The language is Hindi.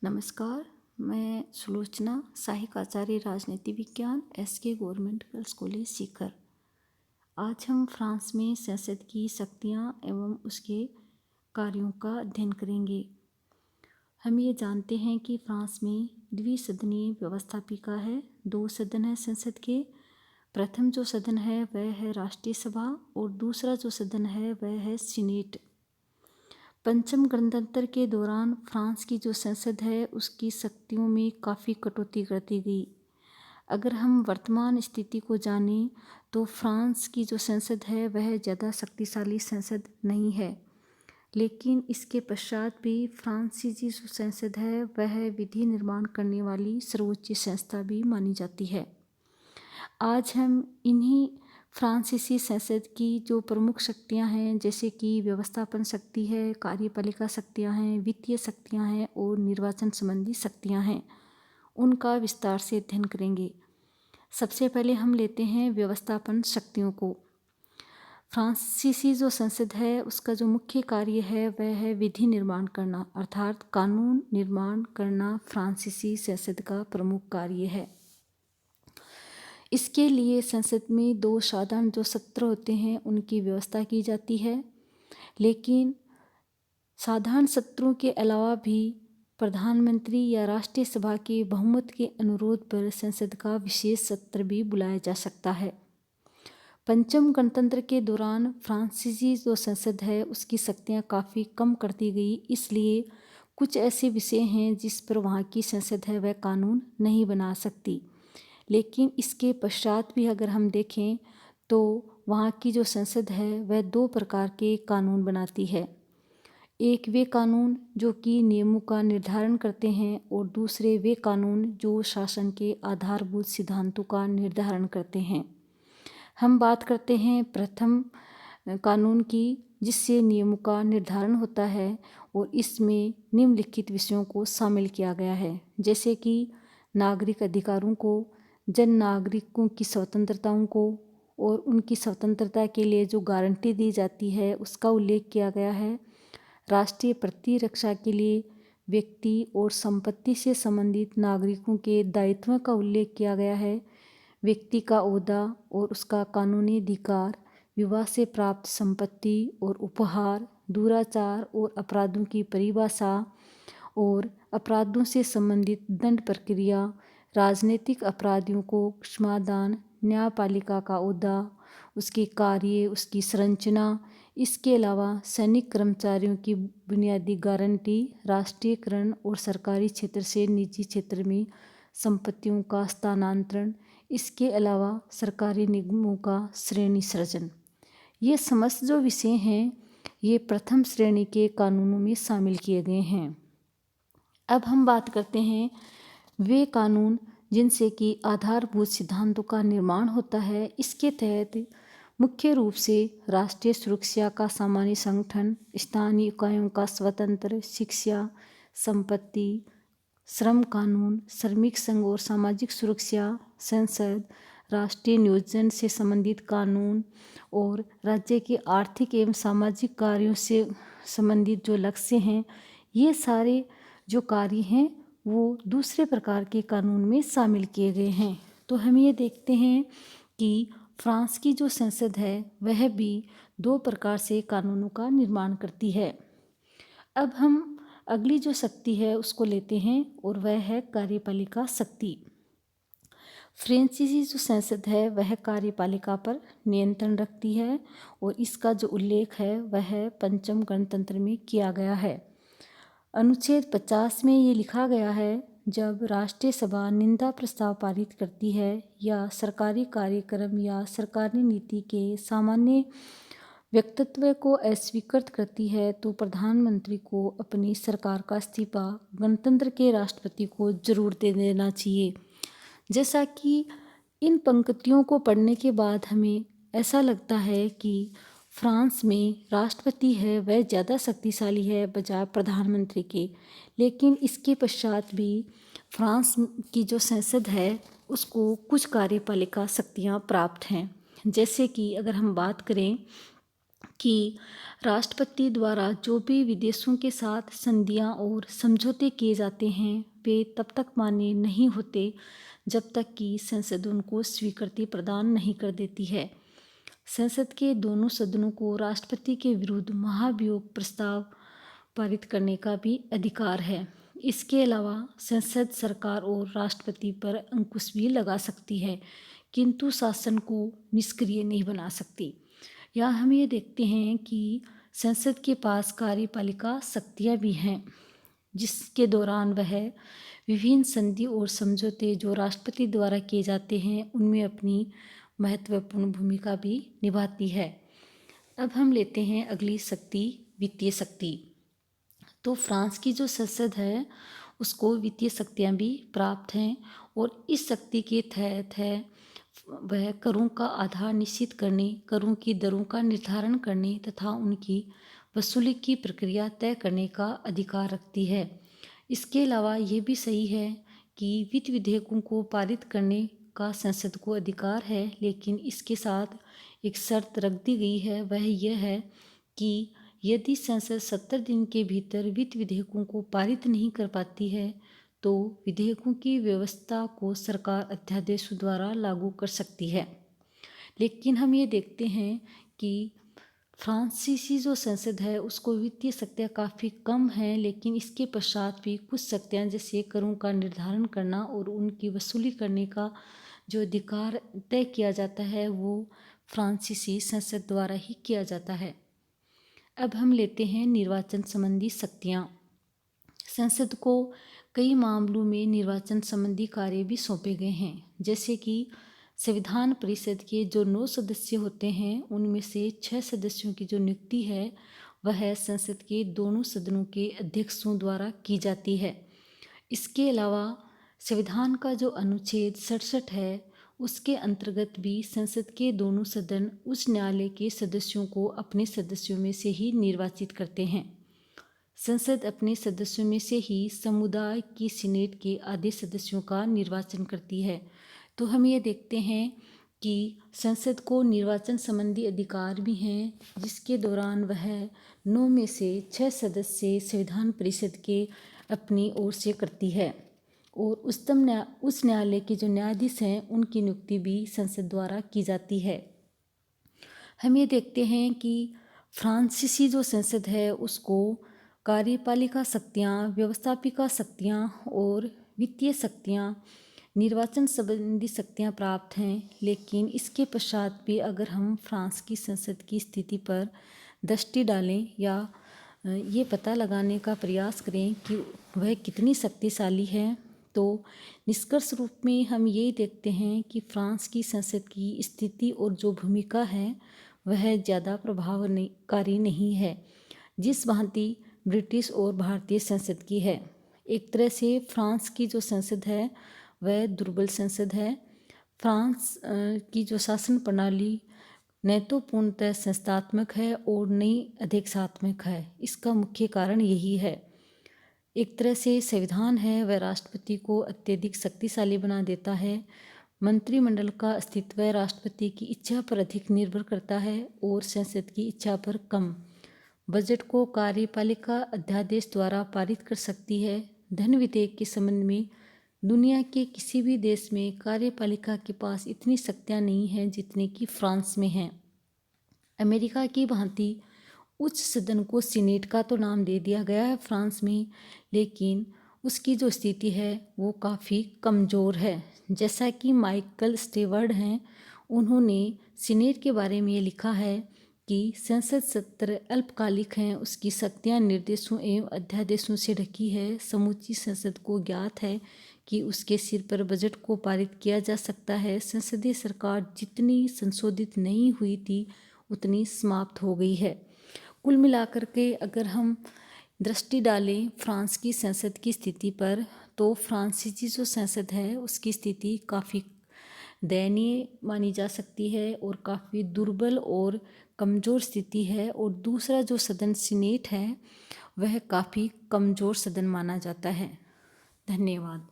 नमस्कार, मैं सुलोचना, सहायक आचार्य राजनीति विज्ञान, SK government girls college Sikar. आज हम फ्रांस में संसद की शक्तियाँ एवं उसके कार्यों का अध्ययन करेंगे। हम ये जानते हैं कि फ्रांस में द्विसदनीय व्यवस्थापिका है, 2 सदन है संसद के। प्रथम जो सदन है वह है राष्ट्रीय सभा और दूसरा जो सदन है वह है सीनेट। पंचम गणतंत्र के दौरान फ्रांस की जो संसद है उसकी शक्तियों में काफ़ी कटौती कर दी गई। अगर हम वर्तमान स्थिति को जानें तो फ्रांस की जो संसद है वह ज़्यादा शक्तिशाली संसद नहीं है, लेकिन इसके पश्चात भी फ्रांसीसी जो संसद है वह विधि निर्माण करने वाली सर्वोच्च संस्था भी मानी जाती है। आज हम इन्हीं फ्रांसीसी संसद की जो प्रमुख शक्तियां हैं, जैसे कि व्यवस्थापन शक्ति है, कार्यपालिका शक्तियां हैं, वित्तीय शक्तियां हैं और निर्वाचन संबंधी शक्तियां हैं, उनका विस्तार से अध्ययन करेंगे। सबसे पहले हम लेते हैं व्यवस्थापन शक्तियों को। फ्रांसीसी जो संसद है उसका जो मुख्य कार्य है वह है विधि निर्माण करना, अर्थात कानून निर्माण करना फ्रांसीसी संसद का प्रमुख कार्य है। इसके लिए संसद में 2 साधारण जो सत्र होते हैं उनकी व्यवस्था की जाती है, लेकिन साधारण सत्रों के अलावा भी प्रधानमंत्री या राष्ट्रीय सभा के बहुमत के अनुरोध पर संसद का विशेष सत्र भी बुलाया जा सकता है। पंचम गणतंत्र के दौरान फ्रांसीसी जो संसद है उसकी शक्तियाँ काफ़ी कम कर दी गई, इसलिए कुछ ऐसे विषय हैं जिस पर वहाँ की संसद है वह कानून नहीं बना सकती। लेकिन इसके पश्चात भी अगर हम देखें तो वहाँ की जो संसद है वह 2 प्रकार के कानून बनाती है। एक वे कानून जो कि नियमों का निर्धारण करते हैं और दूसरे वे कानून जो शासन के आधारभूत सिद्धांतों का निर्धारण करते हैं। हम बात करते हैं प्रथम कानून की, जिससे नियमों का निर्धारण होता है और इसमें निम्नलिखित विषयों को शामिल किया गया है, जैसे कि नागरिक अधिकारों को, जन नागरिकों की स्वतंत्रताओं को और उनकी स्वतंत्रता के लिए जो गारंटी दी जाती है उसका उल्लेख किया गया है। राष्ट्रीय प्रतिरक्षा के लिए व्यक्ति और संपत्ति से संबंधित नागरिकों के दायित्वों का उल्लेख किया गया है। व्यक्ति का ओहदा और उसका कानूनी अधिकार, विवाह से प्राप्त संपत्ति और उपहार, दुराचार और अपराधों की परिभाषा और अपराधों से संबंधित दंड प्रक्रिया, राजनीतिक अपराधियों को क्षमादान, न्यायपालिका का ओहदा, उसके कार्य, उसकी संरचना, इसके अलावा सैनिक कर्मचारियों की बुनियादी गारंटी, राष्ट्रीयकरण और सरकारी क्षेत्र से निजी क्षेत्र में संपत्तियों का स्थानांतरण, इसके अलावा सरकारी निगमों का श्रेणी सृजन। ये समस्त जो विषय हैं ये प्रथम श्रेणी के कानूनों में शामिल किए गए हैं। अब हम बात करते हैं वे कानून जिनसे कि आधारभूत सिद्धांतों का निर्माण होता है। इसके तहत मुख्य रूप से राष्ट्रीय सुरक्षा का सामान्य संगठन, स्थानीय इकाइयों का स्वतंत्र, शिक्षा, संपत्ति, श्रम कानून, श्रमिक संघ और सामाजिक सुरक्षा, संसद, राष्ट्रीय नियोजन से संबंधित कानून और राज्य के आर्थिक एवं सामाजिक कार्यों से संबंधित जो लक्ष्य हैं, ये सारे जो कार्य हैं वो दूसरे प्रकार के कानून में शामिल किए गए हैं। तो हम ये देखते हैं कि फ्रांस की जो संसद है वह भी 2 प्रकार से कानूनों का निर्माण करती है। अब हम अगली जो शक्ति है उसको लेते हैं और वह है कार्यपालिका शक्ति। फ्रांसीसी जो संसद है वह कार्यपालिका पर नियंत्रण रखती है और इसका जो उल्लेख है वह पंचम गणतंत्र में किया गया है। अनुच्छेद 50 में ये लिखा गया है, जब राष्ट्रीय सभा निंदा प्रस्ताव पारित करती है या सरकारी कार्यक्रम या सरकारी नीति के सामान्य व्यक्तित्व को अस्वीकृत करती है तो प्रधानमंत्री को अपनी सरकार का इस्तीफा गणतंत्र के राष्ट्रपति को जरूर दे देना चाहिए। जैसा कि इन पंक्तियों को पढ़ने के बाद हमें ऐसा लगता है कि फ्रांस में राष्ट्रपति है वह ज़्यादा शक्तिशाली है बजाय प्रधानमंत्री के, लेकिन इसके पश्चात भी फ्रांस की जो संसद है उसको कुछ कार्यपालिका शक्तियाँ प्राप्त हैं। जैसे कि अगर हम बात करें कि राष्ट्रपति द्वारा जो भी विदेशों के साथ संधियां और समझौते किए जाते हैं वे तब तक मान्य नहीं होते जब तक कि संसद उनको स्वीकृति प्रदान नहीं कर देती है। संसद के दोनों सदनों को राष्ट्रपति के विरुद्ध महाभियोग प्रस्ताव पारित करने का भी अधिकार है। इसके अलावा संसद सरकार और राष्ट्रपति पर अंकुश भी लगा सकती है, किंतु शासन को निष्क्रिय नहीं बना सकती। यहाँ हम ये देखते हैं कि संसद के पास कार्यपालिका शक्तियाँ भी हैं, जिसके दौरान वह विभिन्न संधि और समझौते जो राष्ट्रपति द्वारा किए जाते हैं उनमें अपनी महत्वपूर्ण भूमिका भी निभाती है। अब हम लेते हैं अगली शक्ति, वित्तीय शक्ति। तो फ्रांस की जो संसद है उसको वित्तीय शक्तियाँ भी प्राप्त हैं और इस शक्ति के तहत है वह करों का आधार निश्चित करने, करों की दरों का निर्धारण करने तथा उनकी वसूली की प्रक्रिया तय करने का अधिकार रखती है। इसके अलावा ये भी सही है कि वित्त विधेयकों को पारित करने का संसद को अधिकार है, लेकिन इसके साथ एक शर्त रख दी गई है, वह यह है कि यदि संसद 70 दिन के भीतर वित्त विधेयकों को पारित नहीं कर पाती है तो विधेयकों की व्यवस्था को सरकार अध्यादेशों द्वारा लागू कर सकती है। लेकिन हम ये देखते हैं कि फ्रांसीसी जो संसद है उसको वित्तीय शक्तियाँ काफ़ी कम हैं, लेकिन इसके पश्चात भी कुछ शक्तियाँ जैसे करों का निर्धारण करना और उनकी वसूली करने का जो अधिकार तय किया जाता है वो फ्रांसीसी संसद द्वारा ही किया जाता है। अब हम लेते हैं निर्वाचन संबंधी शक्तियाँ। संसद को कई मामलों में निर्वाचन संबंधी कार्य भी सौंपे गए हैं, जैसे कि संविधान परिषद के जो 9 सदस्य होते हैं उनमें से 6 सदस्यों की जो नियुक्ति है वह संसद के दोनों सदनों के अध्यक्षों द्वारा की जाती है। इसके अलावा संविधान का जो अनुच्छेद 67 है उसके अंतर्गत भी संसद के दोनों सदन उच्च न्यायालय के सदस्यों को अपने सदस्यों में से ही निर्वाचित करते हैं। संसद अपने सदस्यों में से ही समुदाय की सीनेट के आधे सदस्यों का निर्वाचन करती है। तो हम ये देखते हैं कि संसद को निर्वाचन संबंधी अधिकार भी हैं, जिसके दौरान वह 9 में से 6 सदस्य संविधान परिषद के अपनी ओर से करती है और उच्च न्यायालय के जो न्यायाधीश हैं उनकी नियुक्ति भी संसद द्वारा की जाती है। हम ये देखते हैं कि फ्रांसीसी जो संसद है उसको कार्यपालिका शक्तियाँ, व्यवस्थापिका शक्तियाँ और वित्तीय शक्तियाँ, निर्वाचन संबंधी शक्तियाँ प्राप्त हैं। लेकिन इसके पश्चात भी अगर हम फ्रांस की संसद की स्थिति पर दृष्टि डालें या ये पता लगाने का प्रयास करें कि वह कितनी शक्तिशाली है, तो निष्कर्ष रूप में हम यही देखते हैं कि फ्रांस की संसद की स्थिति और जो भूमिका है वह ज़्यादा प्रभावकारी नहीं है, जिस भांति ब्रिटिश और भारतीय संसद की है। एक तरह से फ्रांस की जो संसद है वह दुर्बल संसद है। फ्रांस की जो शासन प्रणाली न तो पूर्णतः संस्थात्मक है और न ही अध्यक्षात्मक है। इसका मुख्य कारण यही है। एक तरह से संविधान है वह राष्ट्रपति को अत्यधिक शक्तिशाली बना देता है। मंत्रिमंडल का अस्तित्व राष्ट्रपति की इच्छा पर अधिक निर्भर करता है और संसद की इच्छा पर कम। बजट को कार्यपालिका अध्यादेश द्वारा पारित कर सकती है। धन विधेयक के संबंध में दुनिया के किसी भी देश में कार्यपालिका के पास इतनी शक्तियाँ नहीं हैं जितनी कि फ्रांस में हैं। अमेरिका की भांति उच्च सदन को सीनेट का तो नाम दे दिया गया है फ्रांस में, लेकिन उसकी जो स्थिति है वो काफ़ी कमज़ोर है। जैसा कि माइकल स्टेवर्ड हैं, उन्होंने सीनेट के बारे में ये लिखा है कि संसद सत्र अल्पकालिक हैं, उसकी शक्तियाँ निर्देशों एवं अध्यादेशों से ढकी है। समूची संसद को ज्ञात है कि उसके सिर पर बजट को पारित किया जा सकता है। संसदीय सरकार जितनी संशोधित नहीं हुई थी उतनी समाप्त हो गई है। कुल मिलाकर के अगर हम दृष्टि डालें फ्रांस की संसद की स्थिति पर, तो फ्रांसीसी जो संसद है उसकी स्थिति काफ़ी दयनीय मानी जा सकती है और काफ़ी दुर्बल और कमज़ोर स्थिति है। और दूसरा जो सदन सीनेट है वह काफ़ी कमज़ोर सदन माना जाता है। धन्यवाद।